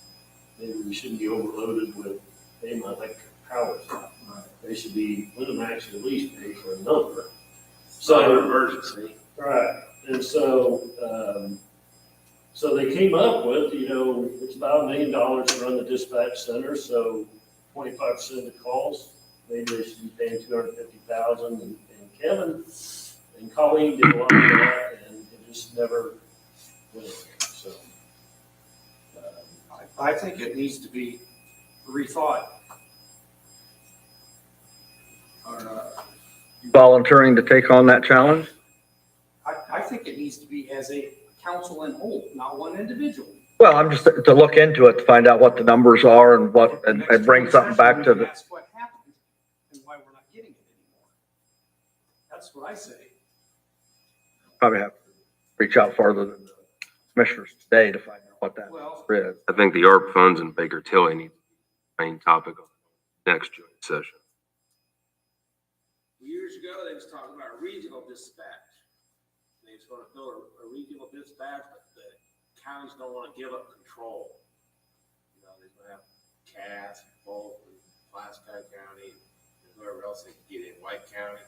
maybe we shouldn't be overloaded with, hey, my electric power's out. They should be, Winnemac should at least pay for a number. So, emergency. right, and so they came up with, it's about $1 million to run the dispatch center, so 25% of the calls, maybe they should be paying $250,000, and Kevin and Colleen did a lot of that, and it just never went. So, I think it needs to be rethought. Volunteering to take on that challenge? I think it needs to be as a council in whole, not one individual. Well, I'm just to look into it, to find out what the numbers are and bring something back to the. That's what happened and why we're not getting it anymore. That's what I say. Probably have to reach out farther than the commissioners today to find out what that is. I think the ARP funds in Baker Tilly need to be the main topic of the next joint session. Years ago, they was talking about regional dispatch. They was gonna build a regional dispatch, but the counties don't wanna give up control. They're gonna have Cass, Polk, and Pulaski County, and whoever else they can get in, White County.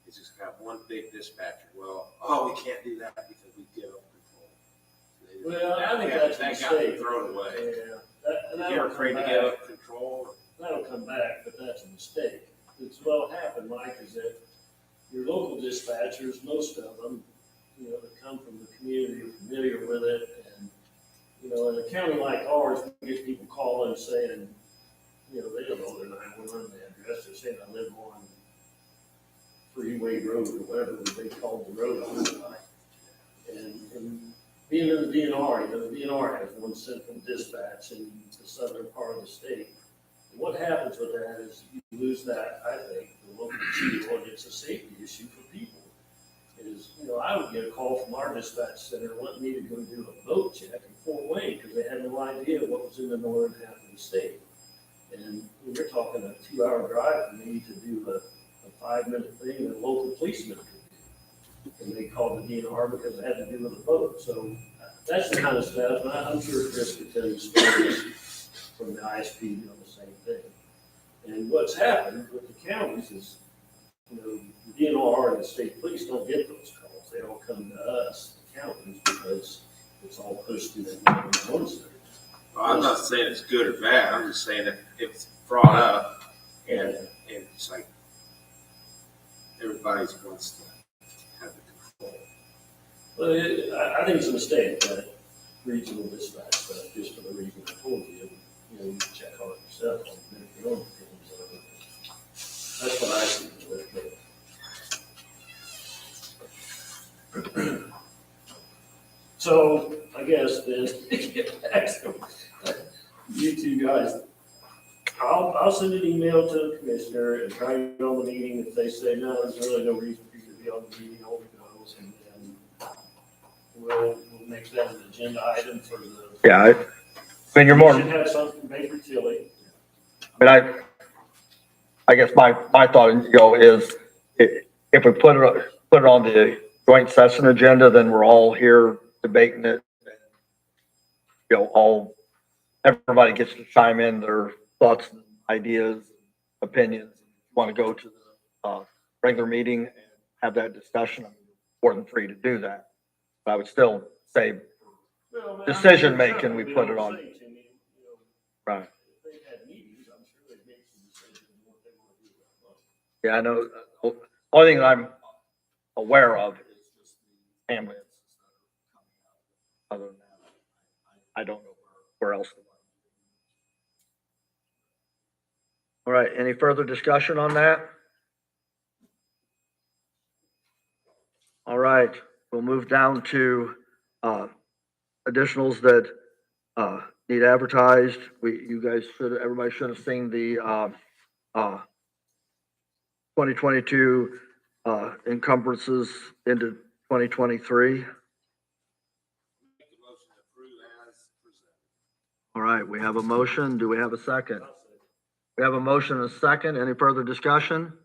It's just got one big dispatcher. Well, we can't do that because we give up control. well, I think that's a That got mistake. thrown away. Yeah, You're afraid to give up control. that'll come back, but that's a mistake. It's what'll happen, Mike, is that your local dispatchers, most of them, that come from the community are familiar with it. And, in a county like ours, we get people calling saying, they don't know their 911 address. They're saying I live on Freeway Road or whatever they called the road on. And being in the DNR, the DNR has one central dispatch in the southern part of the state. And what happens with that is you lose that, I think, the local chief, or it's a safety issue for people. Is, I would get a call from our dispatch center wanting me to go do a boat check in Fort Wayne because they had no idea what was in the northern half of the state. And we're talking a 2-hour drive for me to do a 5-minute thing that a local policeman could do. And they called the DNR because it had to do with the boat. So that's the kind of stuff, and I'm sure Chris could tell you stories from the ISP doing the same thing. And what's happened with the counties is, the DNR and the state police don't get those calls. They don't come to us, the counties, because it's all pushed through that 911 center. Well, I'm not saying it's good or bad, I'm just saying that if it's brought up and it's like everybody wants to have the control. Well, I think it's a mistake that regional dispatch stuff, just for the reason I told you, you can check on it yourself and make your own opinions on it. That's what I see with it. So, I guess then, to get back to you two guys, I'll send an email to the commissioner and try to get on the meeting. If they say, no, there's really no reason for you to be on the meeting, hold it goes, and we'll make that an agenda item for the. Yeah, I mean, you're more, We should have something Baker Tilly. I guess my thought, is if we put it on the joint session agenda, then we're all here debating it. Everybody gets to chime in their thoughts, ideas, opinions. Want to go to the regular meeting and have that discussion, I'm more than free to do that. But I would still say, decision making, we put it on. Right. If they had meetings, I'm sure they'd make some decisions on what they want to do about money. Yeah, I know. Only thing I'm aware of is just the ambulance. Other than that, I don't know where else. All right, any further discussion on that? All right, we'll move down to additionals that need advertised. Everybody should have seen the 2022 encumbrances into 2023. All right, we have a motion. Do we have a second? We have a motion and a second. Any further discussion?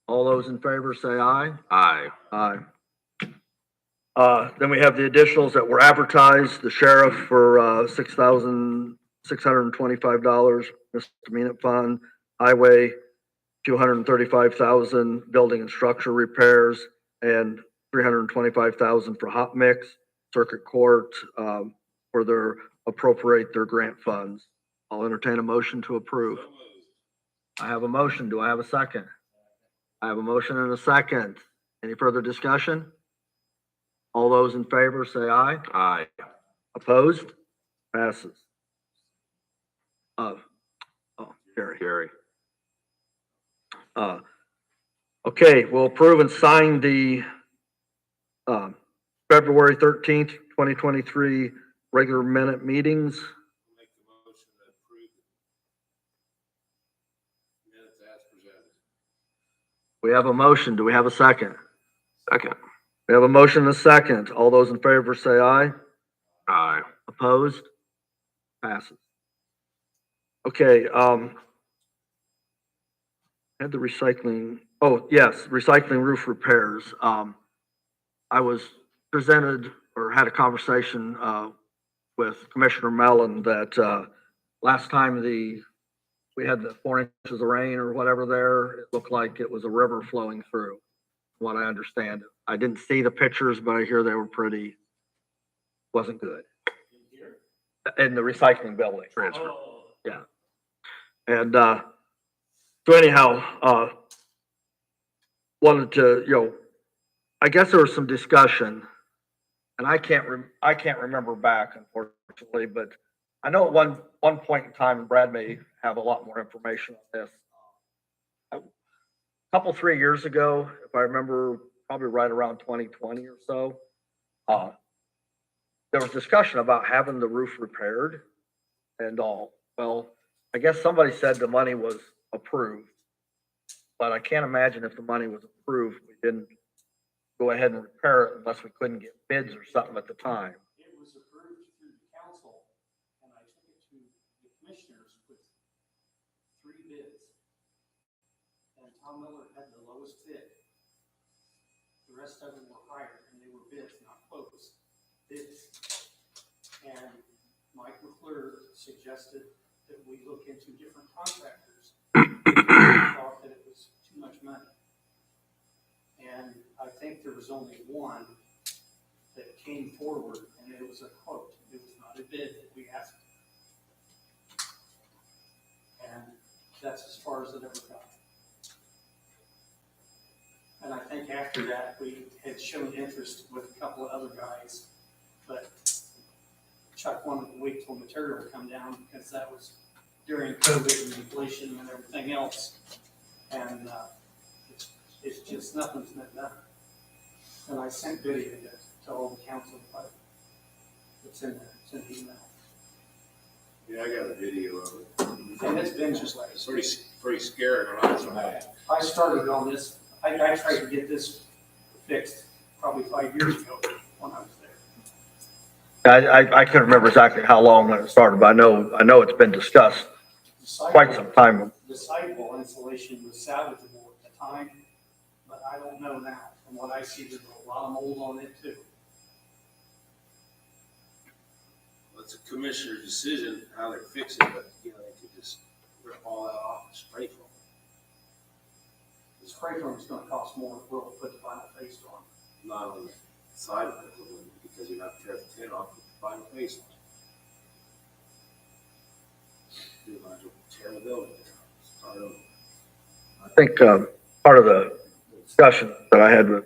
All those in favor say aye. Aye. Aye. Then we have the additionals that were advertised, the sheriff for $6,625, misdemeanant fund, highway, $235,000, building and structure repairs, and $325,000 for hot mix, circuit court, for their appropriate their grant funds. I'll entertain a motion to approve. I have a motion. Do I have a second? I have a motion and a second. Any further discussion? All those in favor say aye. Aye. Opposed? Passes. Carry. Gary. Okay, we'll approve and sign the February 13th, 2023 regular minute meetings. Make the motion to approve the minutes as presented. We have a motion. Do we have a second? Second. We have a motion and a second. All those in favor say aye. Aye. Opposed? Passes. Okay, had the recycling, oh, yes, recycling roof repairs. I was presented or had a conversation with Commissioner Mellon that last time we had the 4 inches of rain or whatever there, it looked like it was a river flowing through, what I understand. I didn't see the pictures, but I hear they were wasn't good. In the recycling building. Transfer. Yeah. And, so anyhow, wanted to, I guess there was some discussion, and I can't remember back, unfortunately, but I know at one point in time, and Brad may have a lot more information on this. A couple, 3 years ago, if I remember, probably right around 2020 or so, there was discussion about having the roof repaired and all. Well, I guess somebody said the money was approved, but I can't imagine if the money was approved, we didn't go ahead and repair it unless we couldn't get bids or something at the time. It was approved through the council, and I took it to the commissioners with 3 bids. And Tom Miller had the lowest bid. The rest of them were higher, and they were bids, not quotes, bids. And Mike McClure suggested that we look into different contractors. He thought that it was too much money. And I think there was only one that came forward, and it was a quote. It was not a bid that we asked. And that's as far as it ever got. And I think after that, we had shown interest with a couple of other guys, but Chuck wanted to wait till material would come down because that was during COVID and inflation and everything else. And it's just nothing's been done. And I sent video to all the council, but it's in there, it's in the email. Yeah, I got a video of it. And it's been just like, It's pretty scary when I was on that. I started on this, I tried to get this fixed probably 5 years ago when I was there. I can't remember exactly how long when it started, but I know it's been discussed quite some time ago. The sidewall insulation was salvageable at the time, but I don't know now. From what I see, there's a lot of mold on it too. Well, it's a commissioner's decision how they fix it, but, you know, they could just rip all that off and spray foam. The spray foam is gonna cost more than we'll put the vinyl face on. Not on the side of it, because you have to tear the tin off with the final face on. You might as well tear the building down, start over. I think, part of the discussion that I had with,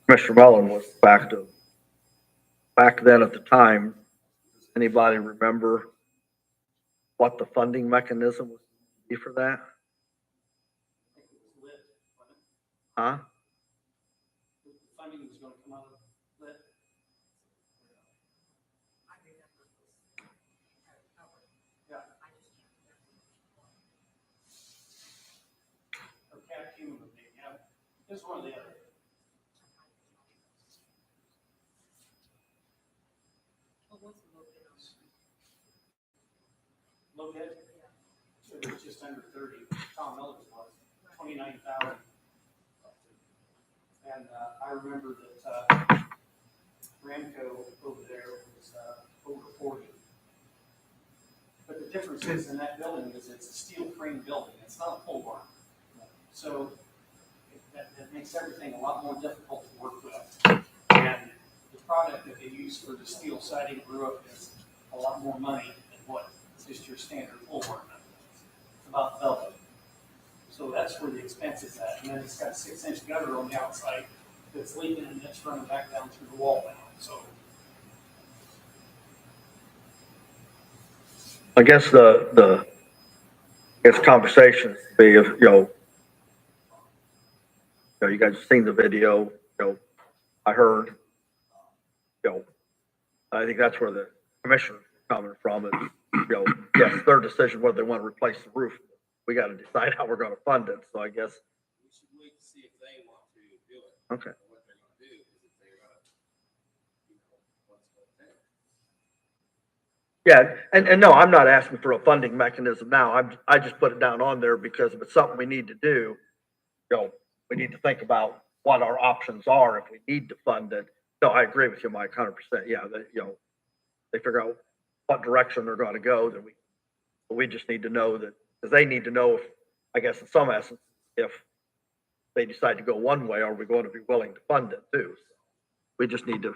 Commissioner Mullen was the fact of, back then at the time, does anybody remember what the funding mechanism would be for that? I think it was lit, wasn't it? Huh? The funding was gonna come out of lit. Yeah. Or cat human, maybe, yeah. It's one of the other. Look at it. It was just under 30. Tom Miller's was 29,000. And I remember that Ramco over there was over 40. But the difference is in that building is it's a steel frame building. It's not a pole barn. So that makes everything a lot more difficult to work with. And the product that they use for the steel siding roof is a lot more money than what just your standard pole barn. It's about double. So that's where the expense is at. And then it's got a 6-inch gutter on the outside that's leaking and it's running back down through the wall now. So I guess the conversation would be if, you guys have seen the video, I heard, I think that's where the commissioner's coming from is, yes, their decision whether they want to replace the roof. We got to decide how we're going to fund it. So I guess. We should wait to see if they want to do it. Okay. What they're gonna do is if they're gonna, what's gonna take. Yeah, and no, I'm not asking for a funding mechanism now. I just put it down on there because if it's something we need to do, we need to think about what our options are if we need to fund it. No, I agree with you, Mike, 100%. Yeah, they figure out what direction they're going to go. Then we just need to know that, because they need to know if, I guess in some essence, if they decide to go one way, are we going to be willing to fund it too? So we just need to.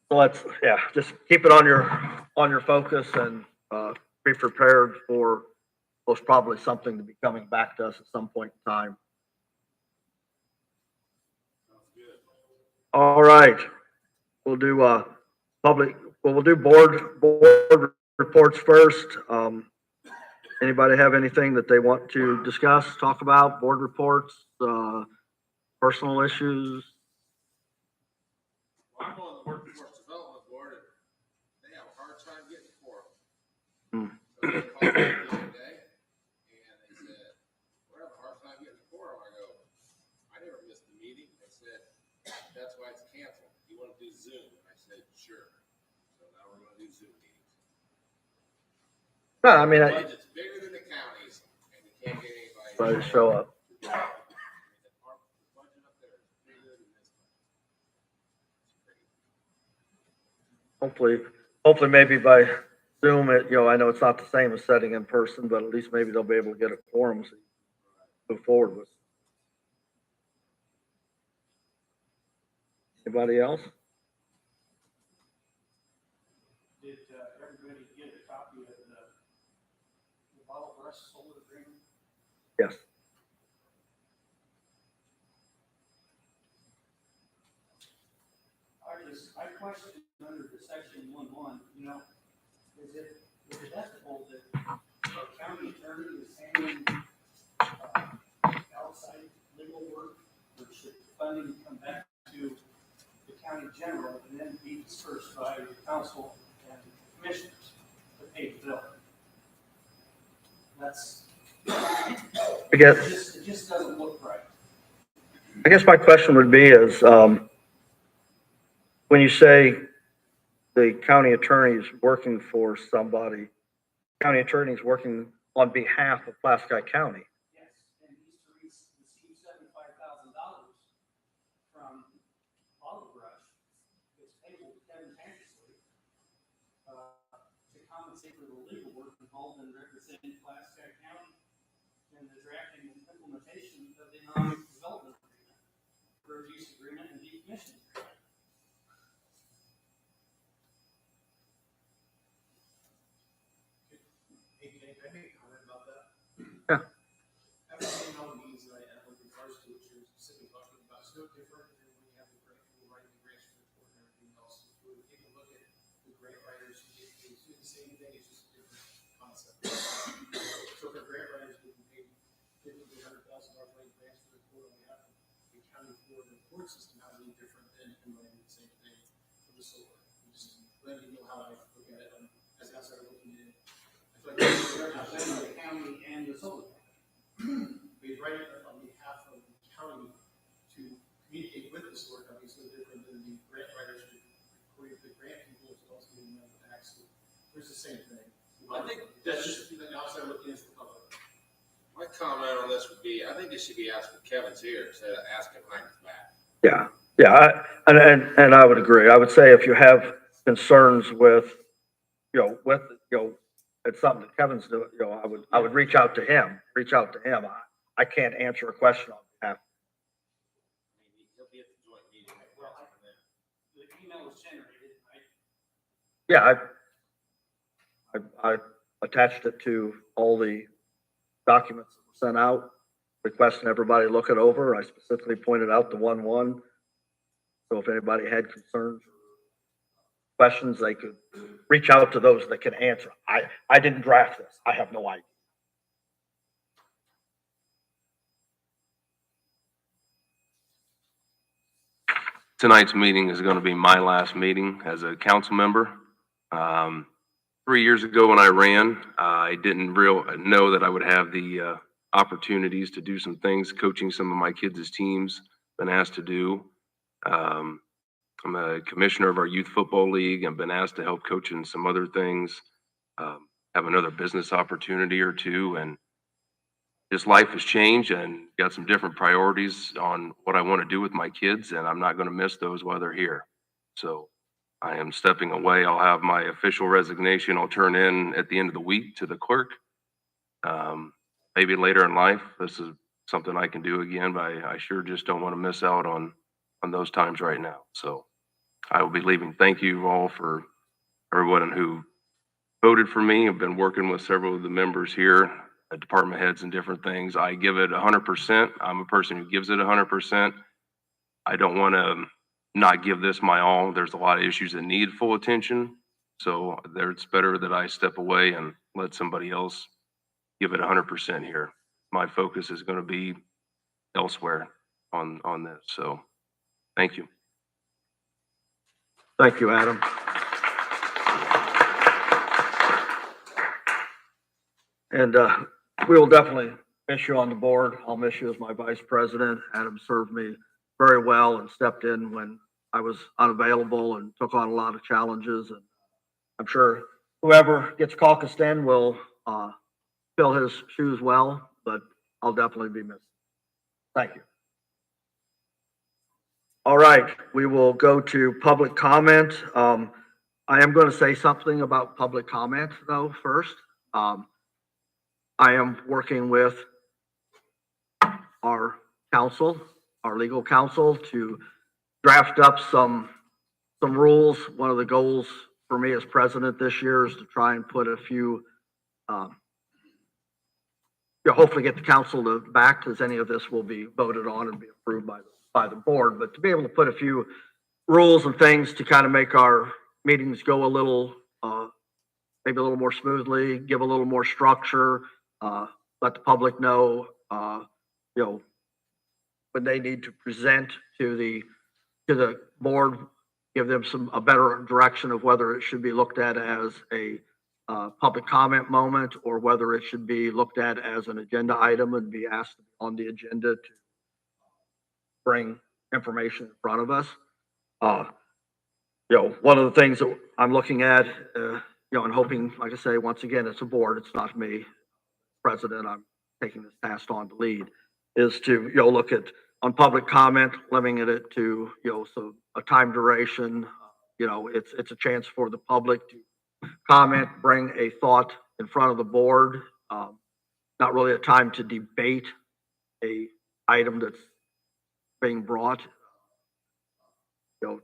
So let's, just keep it on your focus and be prepared for most probably something to be coming back to us at some point in time. All right, we'll do we'll do board reports first. Anybody have anything that they want to discuss, talk about, board reports, personal issues? Well, I'm on the work before they called me the other day, and they said, we're having a hard time getting a quorum. I go, I never missed the meeting. They said, that's why it's canceled. You want to do Zoom? I said, sure. So now we're gonna do Zoom meetings. No, I mean, The budget's bigger than the counties, and you can't get anybody. to show up. The budget up there is bigger than this one. It's crazy. Hopefully maybe by Zoom, I know it's not the same as setting in person, but at least maybe they'll be able to get a quorum to move forward with. Anybody else? Did everybody get a copy of the Bottle Brush solar agreement? Yes. I questioned under the section 1.1, is it ethical that our county attorney is handling outside legal work, or should the funding come back to the county general and then be dispersed by the council and the commissioners to pay the bill? That's, I guess, it just doesn't look right. I guess my question would be is, when you say the county attorney is working for somebody, county attorney is working on behalf of Pulaski County. Yes, and he's to receive $75,000 from Bottle Brush. It's payable to Kevin Tankersley to compensate for the legal work involved in representing Pulaski County and the drafting and implementation of the economic development agreement, road use agreement, and decommissioning agreement. Hey, can I make a comment about that? Yeah. Everything all means that I have with regards to what you're specifically talking about, it's no different than when you have the grant, people writing the grants for the court and everything else. When you take a look at the grant writers, you get paid, do the same thing, it's just a different concept. So for grant writers, getting paid $50,000 to $100,000 writing grants for the court on behalf of the county for the court system, how is it different than writing the same thing for the solar? Just letting you know how I look at it as an outsider looking at it. I feel like they're representing the county and the solar company. We write it on behalf of the county to communicate with the solar company, so different than the grant writers who create the grant people as well as giving them the tax. There's the same thing. I think that's just the outside looking into the public. My comment on this would be, I think it should be asked when Kevin's here instead of asking when he's back. Yeah, and I would agree. I would say if you have concerns with, it's something that Kevin's doing, I would reach out to him. I can't answer a question on behalf. He'll be at the joint meeting. Well, the email was generated, right? Yeah, I attached it to all the documents that were sent out, requesting everybody look it over. I specifically pointed out the 1.1. So if anybody had concerns or questions, they could reach out to those that can answer. I didn't draft this. I have no idea. Tonight's meeting is going to be my last meeting as a council member. 3 years ago when I ran, I didn't know that I would have the opportunities to do some things, coaching some of my kids' teams, been asked to do. I'm a commissioner of our youth football league. I've been asked to help coach in some other things, have another business opportunity or two, and just life has changed and got some different priorities on what I want to do with my kids, and I'm not going to miss those while they're here. So I am stepping away. I'll have my official resignation. I'll turn in at the end of the week to the clerk. Maybe later in life, this is something I can do again, but I sure just don't want to miss out on those times right now. So I will be leaving. Thank you all for everyone who voted for me. I've been working with several of the members here, department heads and different things. I give it 100%. I'm a person who gives it 100%. I don't want to not give this my all. There's a lot of issues that need full attention. So it's better that I step away and let somebody else give it 100% here. My focus is going to be elsewhere on this. So thank you. Thank you, Adam. And, we will definitely miss you on the board. I'll miss you as my vice president. Adam served me very well and stepped in when I was unavailable and took on a lot of challenges. And I'm sure whoever gets caucused in will, fill his shoes well, but I'll definitely be missed. Thank you. All right, we will go to public comment. I am going to say something about public comment though first. I am working with our counsel, our legal counsel, to draft up some rules. One of the goals for me as president this year is to try and put a few, hopefully get the council to back, because any of this will be voted on and be approved by the board, but to be able to put a few rules and things to kind of make our meetings go a little, maybe a little more smoothly, give a little more structure, let the public know, when they need to present to the board, give them a better direction of whether it should be looked at as a public comment moment or whether it should be looked at as an agenda item and be asked on the agenda to bring information in front of us. One of the things that I'm looking at, and hoping, like I say, once again, it's a board, it's not me, president, I'm taking this task on to lead, is to, look at on public comment, limiting it to, so a time duration, it's a chance for the public to comment, bring a thought in front of the board. Not really a time to debate a item that's being brought.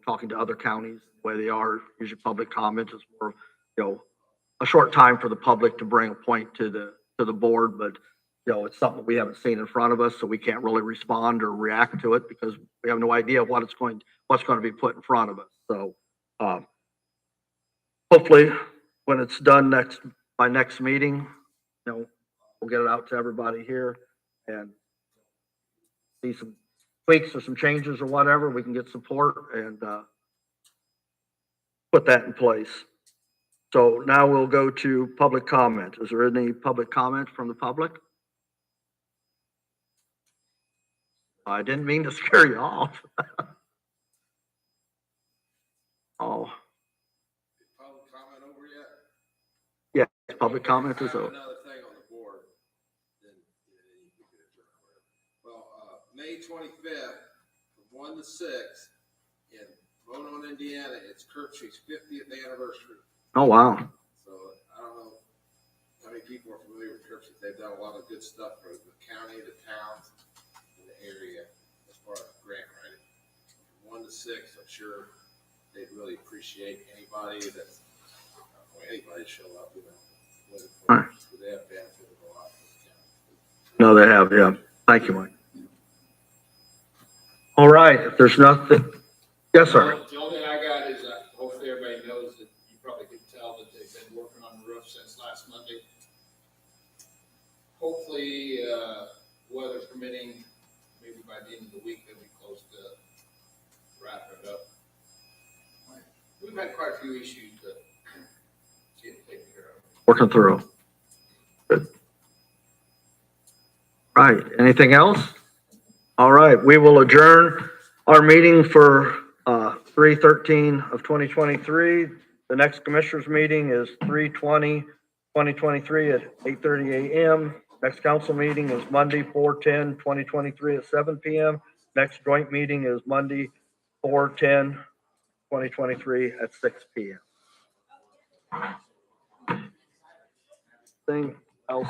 Talking to other counties, the way they are, usually public comment is more, a short time for the public to bring a point to the board, but it's something we haven't seen in front of us, so we can't really respond or react to it because we have no idea what's going to be put in front of us. So hopefully when it's done by next meeting, we'll get it out to everybody here and see some tweaks or some changes or whatever, we can get support and put that in place. So now we'll go to public comment. Is there any public comment from the public? I didn't mean to scare you off. Oh, Public comment over yet? yeah, public comment is I have over. another thing on the board. Then, you can adjourn or whatever. Well, May 25th, from 1 to 6, in Monon, Indiana, it's Kirksey's 50th anniversary. Oh, wow. So I don't know how many people are familiar with Kirksey. They've done a lot of good stuff for the county, the towns, and the area as far as grant writing. From 1 to 6, I'm sure they'd really appreciate anybody anybody show up, Right. They have benefited a lot from the county. No, they have, yeah. Thank you, Mike. All right, if there's nothing, yes, sir. The only thing I got is, hopefully everybody knows that you probably could tell that they've been working on the roof since last Monday. Hopefully, weather permitting, maybe by the end of the week, they'll be close to wrapping it up. We've had quite a few issues that get taken care of. Working through. Good. Right, anything else? All right, we will adjourn our meeting for 3/13 of 2023. The next commissioners meeting is 3/20/2023 at 8:30 a.m. Next council meeting is Monday, 4/10/2023 at 7 p.m. Next joint meeting is Monday, 4/10/2023 at 6 p.m. Thing else?